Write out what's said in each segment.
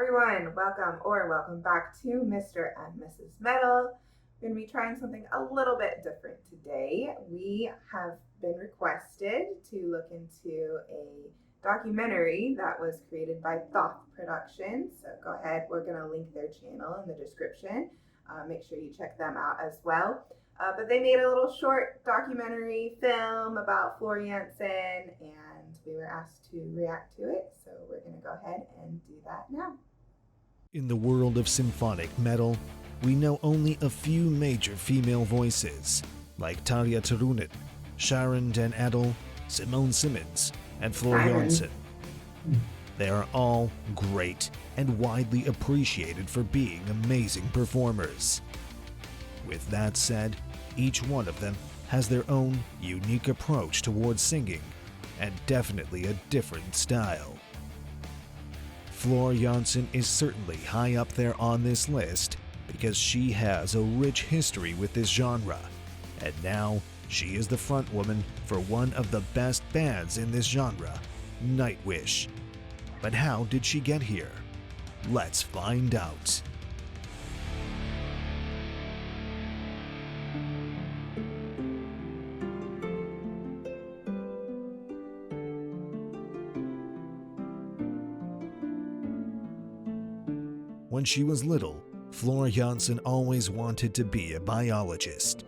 everyone, welcome back to Mr. and Mrs. Metal. We're going to be trying something a little bit different today. We have been requested to look into a documentary that was created by Thoth Productions. So go ahead, we're going to link their channel in the description. Make sure you check them out as well. But they made a little short documentary film about Floor Jansen, and we were asked to react to it. So we're going to go ahead and do that now. In the world of symphonic metal, we know only a few major female voices, like Tarja Turunen, Sharon Den Adel, Simone Simmons, and Floor Jansen. They are all great and widely appreciated for being amazing performers. With that said, each one of them has their own unique approach towards singing, and definitely a different style. Floor Jansen is certainly high up there on this list because she has a rich history with this genre, and now she is the frontwoman for one of the best bands in this genre, Nightwish. But how did she get here? Let's find out. When she was little, Floor Jansen always wanted to be a biologist.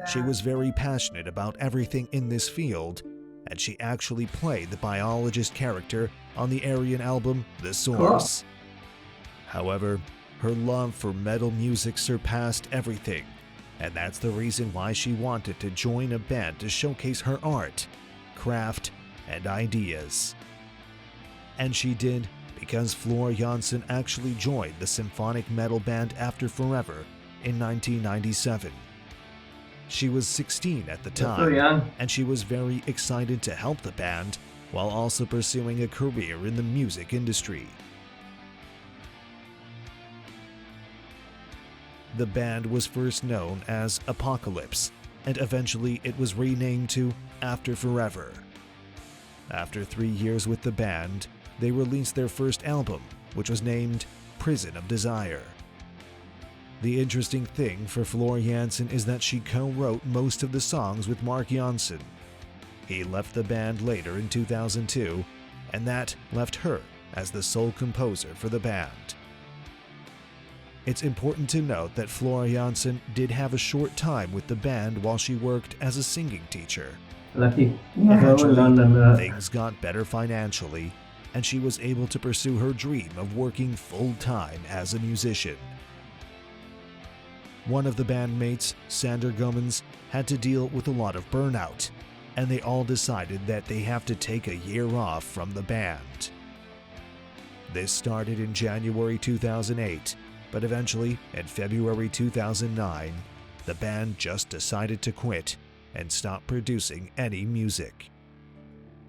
She was very passionate about everything in this field, and she actually played the biologist character on the Aryan album The Source. However, her love for metal music surpassed everything, and that's the reason why she wanted to join a band to showcase her art, craft, and ideas. And she did, because Floor Jansen actually joined the symphonic metal band After Forever in 1997. She was 16 at the time, and she was very excited to help the band while also pursuing a career in the music industry. The band was first known as Apocalypse, and eventually it was renamed to After Forever. After 3 years with the band, they released their first album, which was named Prison of Desire. The interesting thing for Floor Jansen is that she co-wrote most of the songs with Mark Jansen. He left the band later in 2002, and that left her as the sole composer for the band. It's important to note that Floor Jansen did have a short time with the band while she worked as a singing teacher. Eventually, things got better financially, and she was able to pursue her dream of working full-time as a musician. One of the bandmates, Sander Gummins, had to deal with a lot of burnout, and they all decided that they have to take a year off from the band. This started in January 2008, but eventually, in February 2009, the band just decided to quit and stop producing any music.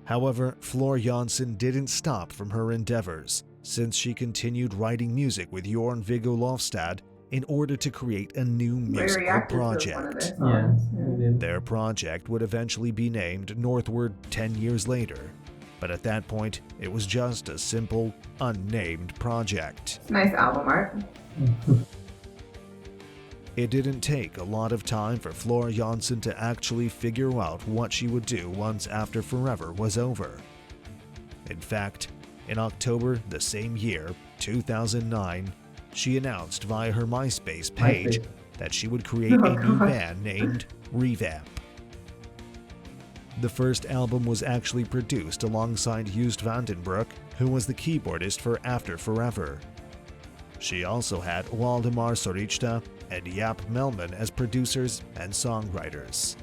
However, Floor Jansen didn't stop from her endeavors, since she continued writing music with Jorn Viggo Lofstad in order to create a new musical project. Their project would eventually be named Northward 10 years later, but at that point, it was just a simple, unnamed project. Nice album art. It didn't take a lot of time for Floor Jansen to actually figure out what she would do once After Forever was over. In fact, in October the same year, 2009, she announced via her MySpace page that she would create a new band named Revamp. The first album was actually produced alongside Joost Vandenbroek, who was the keyboardist for After Forever. She also had Waldemar Sorichta and Jaap Melman as producers and songwriters.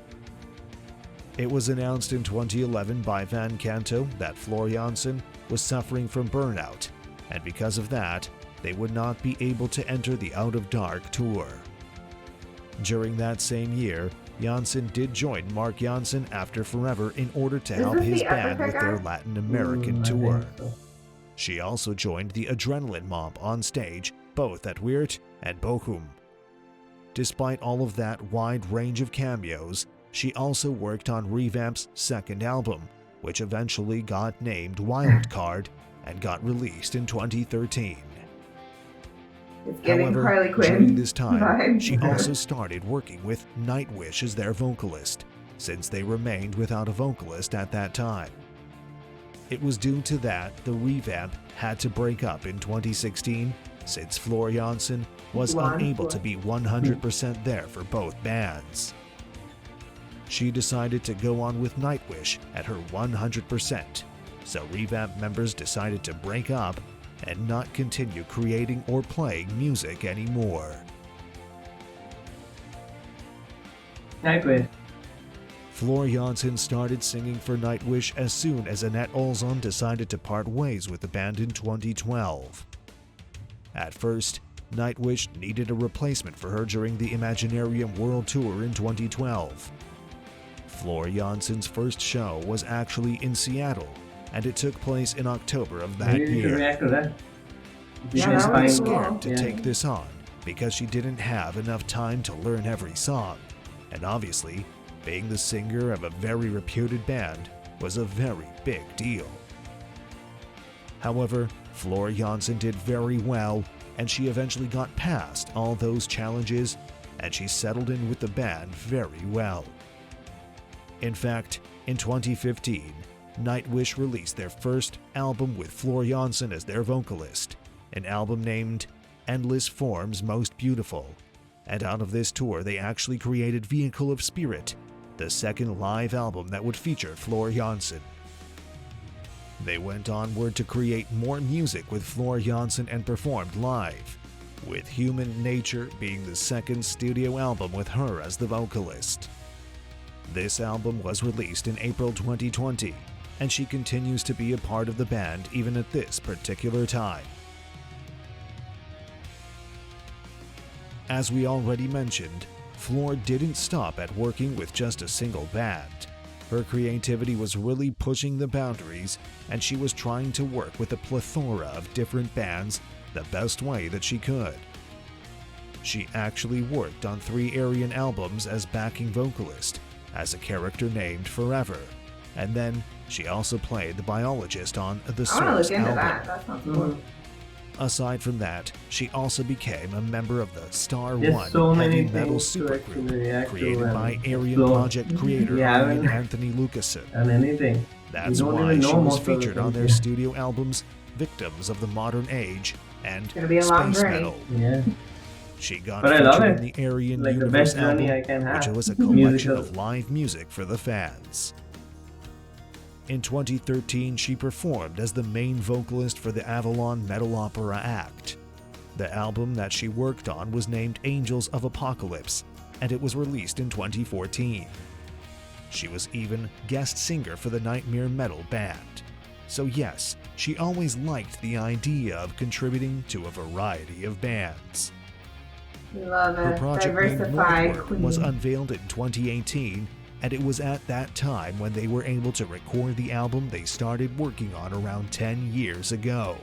It was announced in 2011 by Van Canto that Floor Jansen was suffering from burnout, and because of that, they would not be able to enter the Out of Dark tour. During that same year, Jansen did join Mark Jansen After Forever in order to help his band with their Latin American tour. She also joined the Adrenaline Mob on stage, both at Weert and Bochum. Despite all of that wide range of cameos, she also worked on Revamp's second album, which eventually got named Wildcard and got released in 2013. It's giving However, Harley Quinn during this time, vibes. she also started working with Nightwish as their vocalist, since they remained without a vocalist at that time. It was due to that the Revamp had to break up in 2016, since Floor Jansen was unable to be 100% there for both bands. She decided to go on with Nightwish at her 100%, so Revamp members decided to break up and not continue creating or playing music anymore. Nightwish. Floor Jansen started singing for Nightwish as soon as Annette Olzon decided to part ways with the band in 2012. At first, Nightwish needed a replacement for her during the Imaginarium World Tour in 2012. Floor Jansen's first show was actually in Seattle, and it took place in October of that Maybe you should year. react to that. Yeah, She was that really was scared cool. to take this on because she didn't have enough time to learn every song, and obviously, being the singer of a very reputed band was a very big deal. However, Floor Jansen did very well, and she eventually got past all those challenges, and she settled in with the band very well. In fact, in 2015, Nightwish released their first album with Floor Jansen as their vocalist, an album named Endless Forms Most Beautiful, and out of this tour they actually created Vehicle of Spirit, the second live album that would feature Floor Jansen. They went onward to create more music with Floor Jansen and performed live, with Human Nature being the second studio album with her as the vocalist. This album was released in April 2020, and she continues to be a part of the band even at this particular time. As we already mentioned, Floor didn't stop at working with just a single band. Her creativity was really pushing the boundaries, and she was trying to work with a plethora of different bands the best way that she could. She actually worked on 3 Aryan albums as backing vocalist, as a character named Forever, and then she also played the biologist on the I want to Source look into album. that. That sounds cool. Aside from that, she also became a member of the Star There's One so many heavy metal things to supergroup actually react to created and by Aryan explore. Project creator We haven't Ian Anthony Lucasen. done anything. That's We don't why even she know was most of the featured on things, their yeah. studio albums Victims of the Modern Age and Gonna be a long Space journey. Metal. Yeah. She got But I featured love in it. the Aryan Like the Universe best journey album, I can have. which was a collection Musical. of live music for the fans. In 2013, she performed as the main vocalist for the Avalon Metal Opera Act. The album that she worked on was named Angels of Apocalypse, and it was released in 2014. She was even guest singer for the Nightmare Metal band. So yes, she always liked the idea of contributing to a variety of bands. We love Her a project named diversified Northward queen. was unveiled in 2018, and it was at that time when they were able to record the album they started working on around 10 years ago.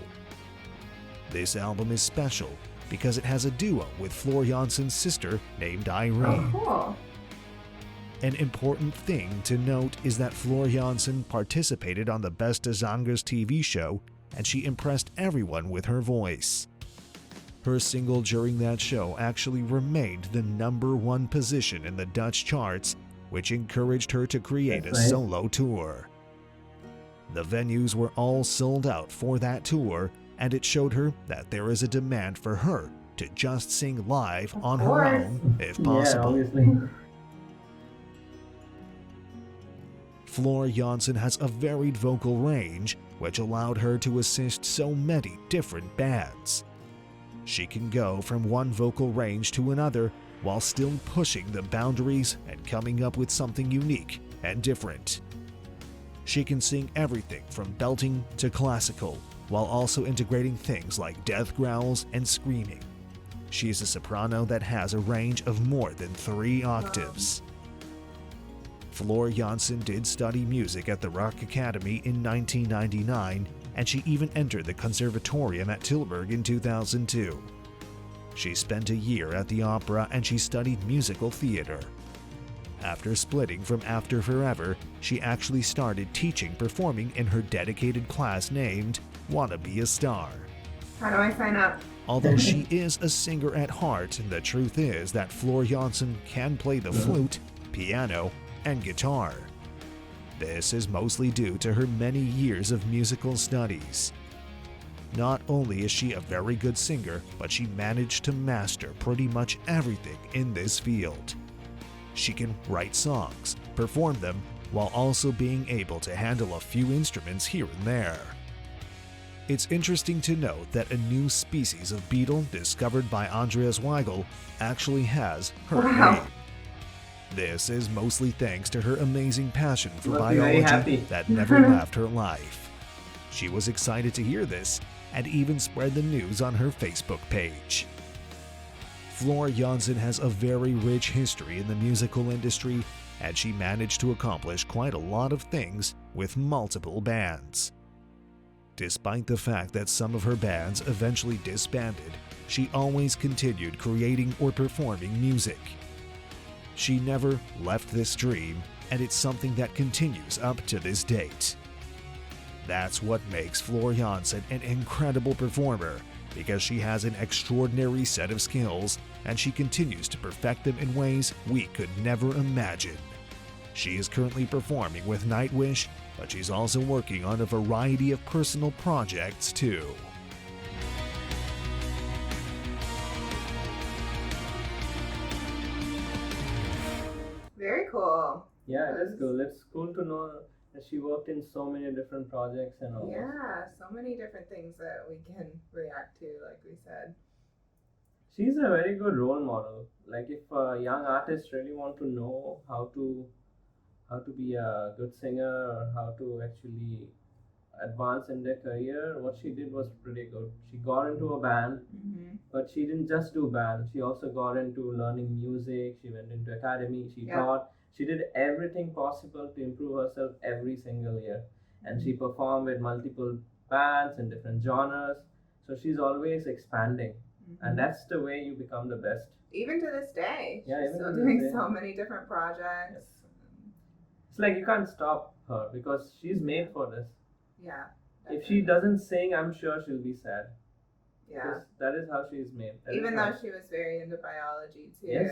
This album is special because it has a duo with Floor Jansen's sister named Irene. Oh, cool. An important thing to note is that Floor Jansen participated on the Beste Zangers TV show, and she impressed everyone with her voice. Her single during that show actually remained the #1 position in the Dutch charts, which encouraged her to create That's a nice. solo tour. The venues were all sold out for that tour, and it showed her that there is a demand for her to just sing live Of on her course. own if Yeah, possible. obviously. Floor Jansen has a varied vocal range, which allowed her to assist so many different bands. She can go from one vocal range to another while still pushing the boundaries and coming up with something unique and different. She can sing everything from belting to classical, while also integrating things like death growls and screaming. She is a soprano that has a range of more than 3 octaves. Floor Jansen did study music at the Rock Academy in 1999, and she even entered the Conservatorium at Tilburg in 2002. She spent a year at the opera and she studied musical theater. After splitting from After Forever, she actually started teaching performing in her dedicated class named Wanna Be a Star. How do I sign up? Although she is a singer at heart, the truth is that Floor Jansen can play the flute, piano, and guitar. This is mostly due to her many years of musical studies. Not only is she a very good singer, but she managed to master pretty much everything in this field. She can write songs, perform them, while also being able to handle a few instruments here and there. It's interesting to note that a new species of beetle discovered by Andreas Weigel actually has her name. This is mostly thanks to her amazing passion for biology that never left her life. She was excited to hear this and even spread the news on her Facebook page. Floor Jansen has a very rich history in the musical industry, and she managed to accomplish quite a lot of things with multiple bands. Despite the fact that some of her bands eventually disbanded, she always continued creating or performing music. She never left this dream, and it's something that continues up to this date. That's what makes Floor Jansen an incredible performer, because she has an extraordinary set of skills, and she continues to perfect them in ways we could never imagine. She is currently performing with Nightwish, but she's also working on a variety of personal projects too. Very cool. Yeah, it is cool. It's cool to know that she worked in so many different projects and all. Yeah, so many different things that we can react to, like we said. She's a very good role model. Like if young artists really want to know how to be a good singer or how to actually advance in their career, what she did was pretty good. She got into a band, but she didn't just do band. She also got into learning music. She went into academy. She taught. She did everything possible to improve herself every single year, and she performed with multiple bands in different genres. So she's always expanding, and that's the way you become the best. Even to this day, Yeah, she's even still to this doing day. so many different projects. It's like you can't stop her because she's made for this. Yeah. If she doesn't sing, I'm sure she'll be sad. Yeah. Because that is how she's made. Even though she was very into biology too. Yes.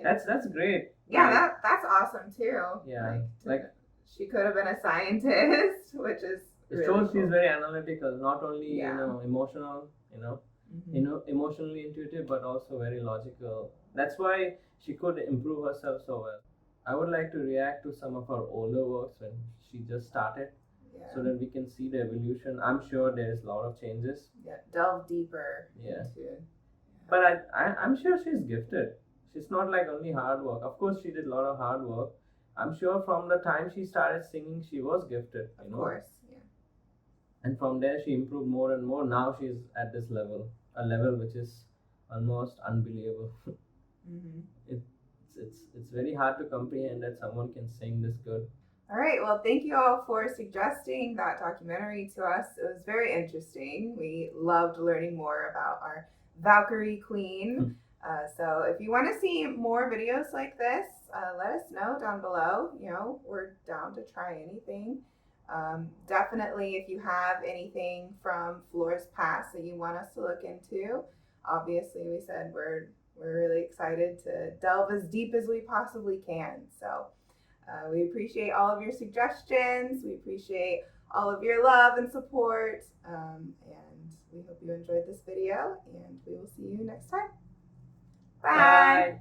Like, that's great. Yeah, that's awesome too. Yeah. She could have been a scientist, which is it really shows cool. she's very analytical, not only emotional, emotionally intuitive, but also very logical. That's why she could improve herself so well. I would like to react to some of her older works when she just started, so that we can see the evolution. I'm sure there's a lot of changes. Yeah, delve deeper into. But I'm sure she's gifted. She's not like only hard work. Of course, she did a lot of hard work. I'm sure from the time she started singing, she was gifted. Of course, yeah. And from there, she improved more and more. Now she's at this level, a level which is almost unbelievable. It's very hard to comprehend that someone can sing this good. All right, well, thank you all for suggesting that documentary to us. It was very interesting. We loved learning more about our Valkyrie Queen. So if you want to see more videos like this, let us know down below. You know, we're down to try anything. Definitely, if you have anything from Floor's past that you want us to look into, obviously we said we're really excited to delve as deep as we possibly can. So we appreciate all of your suggestions. We appreciate all of your love and support. And we hope you enjoyed this video, and we will see you next time. Bye.